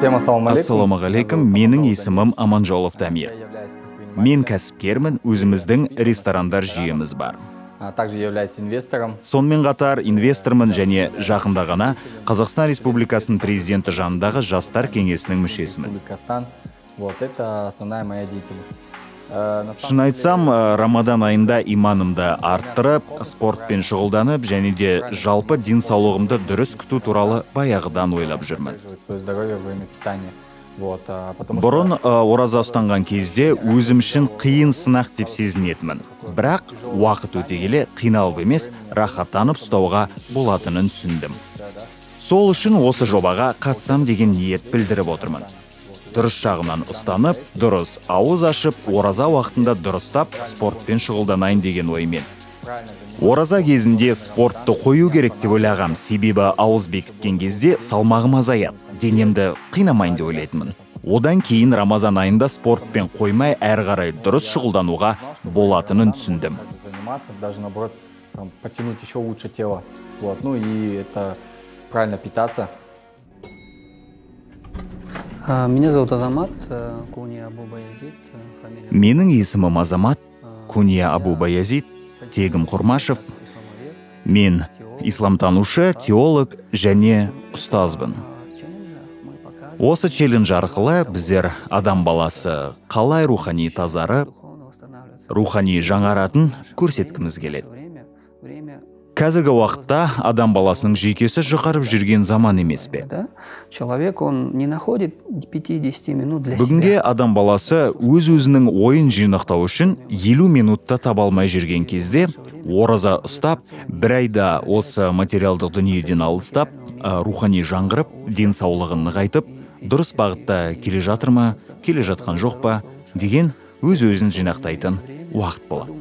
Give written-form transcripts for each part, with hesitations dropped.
Ассалаумағалейкум, менің есімім Аманжолов Дамир. Мен кәсіпкермін, өзіміздің ресторандар жүйеміз бар. Также являюсь инвестором. Сонымен қатар инвестормын және жақында ғана Қазақстан Республикасының президенті жанындағы жастар кеңесінің мүшесімін. Вот это основная моя деятельность. Шын айтсам, Рамадан айында иманымды арттырып, спортпен шұғылданып, және де жалпы денсаулығымды дұрыс күту туралы баяғыдан ойлап жүрмін. Бұрын ораза ұстанған кезде өзім үшін қиын сынақ деп сезінетінмін. Бірақ уақыт өте келе қиналып емес, рахаттанып ұстауға болатынын түсіндім. Сол үшін осы жобаға қатысам деген ниет білдіріп отырмын. Дұрыс жағынан ұстанып, дұрыс ауыз ашып, ораза уақытында дұрыстап, спортпен шұғылданайын деген оймен. Ораза кезінде спортты қою керек деп ойлағам, себебі ауыз бекіткен кезде салмағым азаяды, денемді қинамайын деп ойлайтынмын. Одан кейін Рамазан айында спортпен қоймай, әрі қарай дұрыс шұғылдануға болатынын түсіндім. Даже наоборот, потянуть еще лучше тело. Вот, ну и это правильно питаться. Меня зовут Азамат, Куния Абу Баязид. Менің есімім Азамат, Куния Абу Баязид, тегім Құрмашев. Мен исламтанушы, теолог және ұстазбын. Осы челлендж арқылы біздер адам баласы қалай рухани тазарып, рухани жаңаратын көрсеткіміз келеді. Қазіргі уақытта адам баласының жүйкесі жұқарып жүрген заман емес пе? Человек, он не находит 50 минут для себя. Бүгінге адам баласы өз-өзінің ойын жинақтау үшін 50 минутта таба алмай жүрген кезде, ораза ұстап, бір айда осы материалдық дүниеден алыстап, рухани жаңғырып, денсаулығын нығайтып, дұрыс бағытта келе жатыр ма, келе жатқан жоқ па деген өз-өзін жинақтайтын уақыт болады.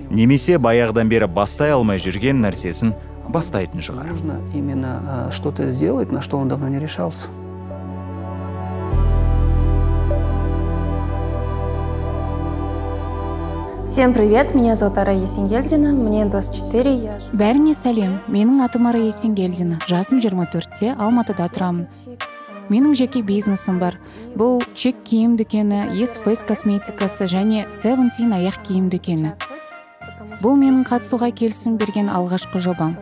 Немесе баяғыдан бері бастай алмай жүрген нәрсесін бастайтын шығар. Нужно именно что-то сделать, на что он давно не решался. Всем привет, меня зовут Ара Есенгелдина, мне 24, Бәріңе сәлем, менің атым Ара Есенгелдина, жасым 24-те, Алматыда тұрамын. Менің жеке бизнесім бар. Бұл чек киім дүкені, Yes Face косметикасы және 17 аяқ киім дүкені. Бұл менің қатысуға келісім берген алғашқы жобам.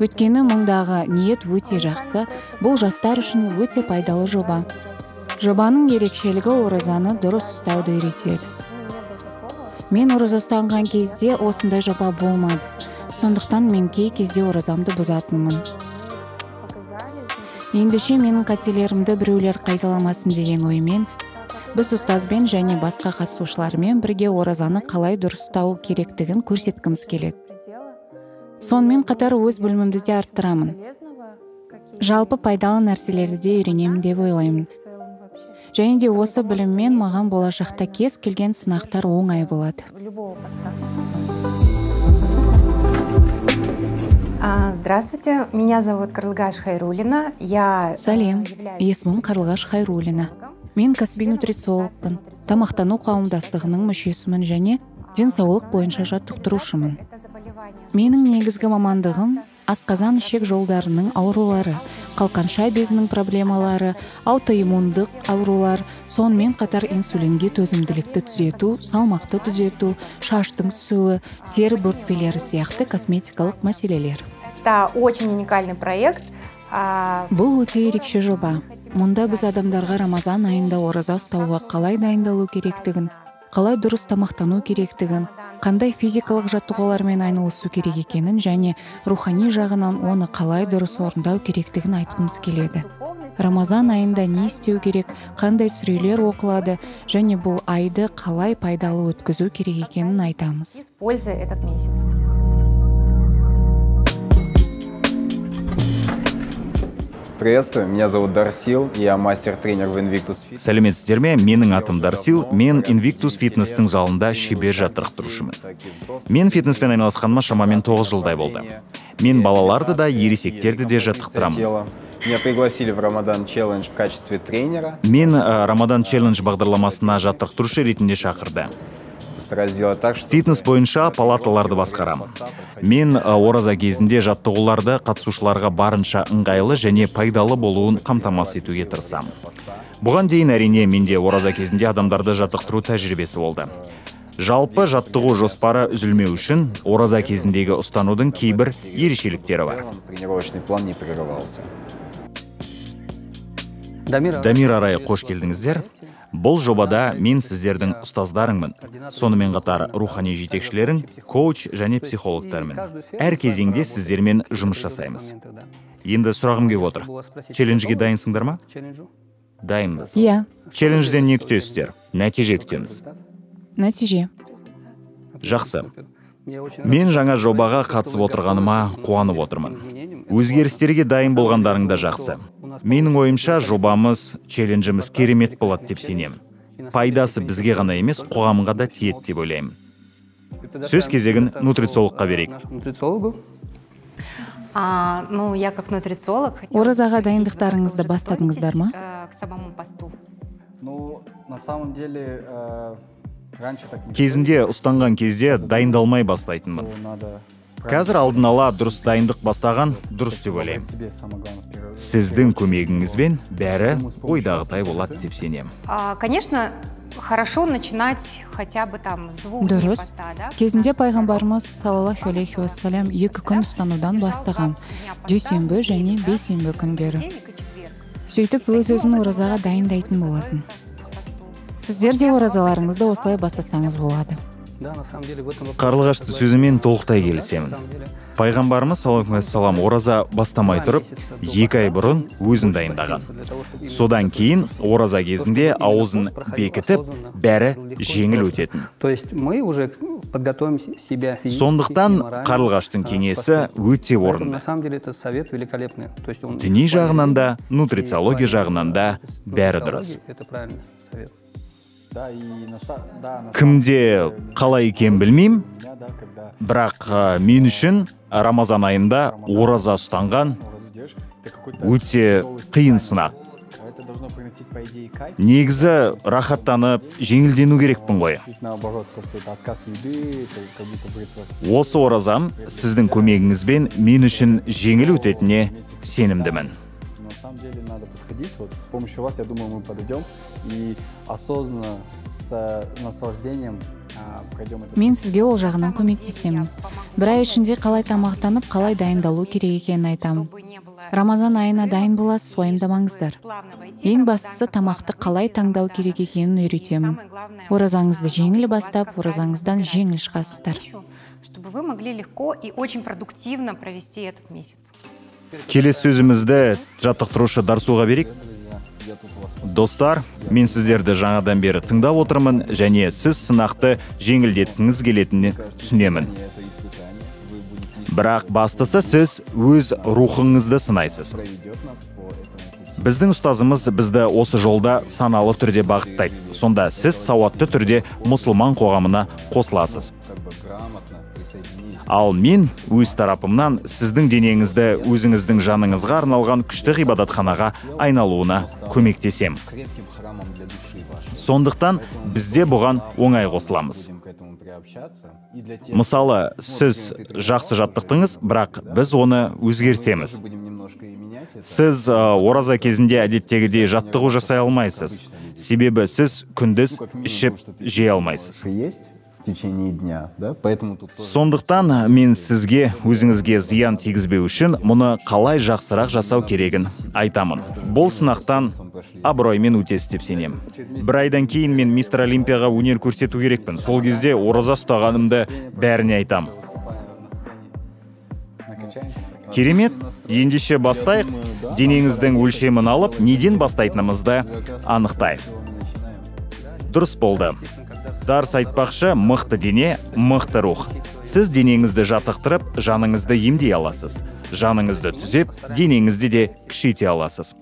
Өйткені мұндағы ниет өте жақсы, бұл жастар үшін өте пайдалы жоба. Жобаның ерекшелігі оразаны дұрыс ұстауды үйретеді. Мен ораза ұстанған кезде осындай жоба болмады. Сондықтан мен кей кезде оразамды бұзатынмын. Ендеше менің қателерімді біреулер қайталамасын деген оймен, біз ұстазбен және басқа қатысушылармен бірге оразаны қалай дұрыс ұстау керектігін көрсеткіміз келеді. Сонымен қатар өз білімімді де арттырамын. Жалпы пайдалы нәрселерді де үйренемін деп ойлаймын. Және де осы біліммен маған болашақта кез келген сынақтар оңай болады. Здравствуйте, меня зовут Карлыгаш Хайрулина. Сәлем, есімім Қарлығаш Хайрулина. Мен кәсіби нутрициологпын, тамақтану қауымдастығының мүшесімін және денсаулық бойынша жаттықтырушымын. Менің негізгі мамандығым асқазан ішек жолдарының аурулары, қалқанша безінің проблемалары, аутоиммундық аурулар, сонымен қатар инсулинге төзімділікті түзету, салмақты түзету, шаштың түсуі, тері бөртпелері сияқты косметикалық мәселелер. Это очень уникальный проект. Бұл өте ерекше жоба. Мұнда біз адамдарға Рамазан айында ораза ұстауға қалай дайындалу керектігін, қалай дұрыс тамақтану керектігін, қандай физикалық жаттығулармен айналысу керек екенін және рухани жағынан оны қалай дұрыс орындау керектігін айтқымыз келеді. Рамазан айында не істеу керек, қандай сүрелер оқылады және бұл айды қалай пайдалы өткізу керек екенін айтамыз. Приветствую, меня зовут Дарсил, я мастер-тренер в Invictus Fitness. Сәлеметсіздер ме? Менің атым Дарсил, мен Invictus Fitness-тің залында шебер жаттықтырушымын. Мен фитнеспен айналысқаныма шамамен 9 жылдай болды. Мен балаларды да, ересектерді де жаттықтырамын. Меня пригласили в Рамадан Челлендж в качестве тренера. Мен Рамадан Челлендж бағдарламасына жаттықтырушы ретінде шақырды. стараюсь сделать так, что... Фитнес бойынша палаталарды басқарамын. Мен ораза кезінде жаттығуларды қатысушыларға барынша ыңғайлы және пайдалы болуын қамтамасыз етуге тырысамын. Бұған дейін әрине менде ораза кезінде адамдарды жаттықтыру тәжірибесі болды. Жалпы жаттығу жоспары үзілмеу үшін ораза кезіндегі ұстанудың кейбір ерекшеліктері бар. Тренировочный план не прерывался. Дамир Арай, қош келдіңіздер. Бұл жобада мен сіздердің ұстаздарыңмын. Сонымен қатар рухани жетекшілерің, коуч және психологтармын. Әр кезеңде сіздермен жұмыс жасаймыз. Енді сұрағым келіп отыр. Челленджге дайынсыңдар ма? Дайынбыз. Иә, Челленджден не күтесіздер? Нәтиже күтеміз. нәтиже. Жақсы. Мен жаңа жобаға қатысып отырғаныма қуанып отырмын. Өзгерістерге дайын болғандарың да жақсы. Менің ойымша жобамыз, челленджіміз керемет болады деп сенемін. Пайдасы бізге ғана емес, қоғамға да тиеді деп ойлаймын. Сөз кезегін нутрициологқа берейік. Ну, я как нутрициолог... Оразаға дайындықтарыңызды бастадыңыздар ма? К самому посту. Ну, на самом деле, раньше так не Кезінде ұстанған кезде дайындалмай бастайтынмын. было, надо Қазір алдын ала дұрыс дайындық бастаған дұрыс деп ойлаймын. себе самое главное с первого. Сіздің көмегіңізбен бәрі ойдағытай болады деп сенемін. Конечно, хорошо начинать хотя бы там с 2 дней Дұрыс. поста, да? Кезінде пайғамбарымыз саллаллаху алейхи уассалям 2 күн ұстанудан бастаған, дүйсенбі және бейсенбі күндері. Понедельник и четверг. Сөйтіп өз-өзін оразаға дайындайтын болатын. Сіздер де оразаларыңызды осылай бастасаңыз болады. Қарлығашты сөзімен толықтай келісемін. Пайғамбарымыз саллаллаху алейхи уассалам ораза бастамай тұрып, 2 ай бұрын өзін дайындаған. Содан кейін ораза кезінде аузын бекітіп, бәрі жеңіл өтетін. То есть мы уже подготовим себя физически. Сондықтан Қарлығаштың кеңесі өте орынды. На самом деле это совет великолепный. То есть он Діни жағынан да, нутрициология жағынан да бәрі дұрыс. Это правильный совет. Да, и на Кімде қалай екен білмеймін, меня, да, когда бірақ мен үшін Рамазан айында ораза ұстанған оразу держишь, ты какой-то өте тяжелый қиын испытание. сынақ. Это должно приносить, по идее, кайф. Негізі рахаттанып, жеңілдену керекпін ғой. Ведь наоборот, то, что это отказ еды, это как будто бритва. Осы оразам сіздің көмегіңізбен мен үшін жеңіл өтетіне сенімдімін. На самом деле надо подходить, вот с помощью вас, я думаю, мы подойдем и осознанно, с наслаждением пройдем этот Мен сізге ол жағынан көмектесемін. Бір ай ішінде қалай тамақтанып, қалай дайындалу керек екенін айтамын. Рамазан айына дайын боласыз, уайымдамаңыздар. Ең бастысы тамақты қалай таңдау керек екенін үйретемін. Оразаңызды жеңіл бастап, оразаңыздан жеңіл шығасыздар. Чтобы вы могли легко и очень продуктивно провести этот месяц. Келесі сөзімізді жаттықтырушы Дарсуға берейік. Достар, мен сіздерді жаңадан бері тыңдап отырмын және сіз сынақты жеңілдеткіңіз келетінін түсінемін. Бірақ бастысы сіз өз рухыңызды сынайсыз. Біздің ұстазымыз бізді осы жолда саналы түрде бағыттайды. Сонда сіз сауатты түрде мұсылман қоғамына қосыласыз. Ал мен өз тарапымнан сіздің денеңізді өзіңіздің жаныңызға арналған күшті ғибадатханаға айналуына көмектесем. Сондықтан бізде бұған оңай қосыламыз. Мысалы, сіз жақсы жаттықтыңыз, бірақ біз оны өзгертеміз. Сіз ораза кезінде әдеттегідей жаттығу жасай алмайсыз. Себебі сіз күндіз ішіп жей алмайсыз. В течение дня, да? Поэтому тут... Сондықтан мен сізге өзіңізге зиян тигізбеу үшін мұны қалай жақсырақ жасау керегін айтамын. Бұл сынақтан абыроймен өтесіз деп сенемін. Бір айдан кейін мен мистер Олимпияға өнер көрсету керекпін. Сол кезде ораза ұстағанымды бәріне айтамын. Керемет, ендеше бастайық. Денеңіздің өлшемін алып, неден бастайтынымызды анықтайық. Дұрыс болды. Дарс айтпақшы, мықты дене, мықты рух. Сіз денеңізді жаттықтырып, жаныңызды емдей аласыз. Жаныңызды түзеп, денеңізді де күшейте аласыз.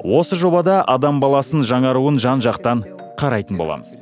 Осы жобада адам баласын жаңаруын жан-жақтан қарайтын боламыз.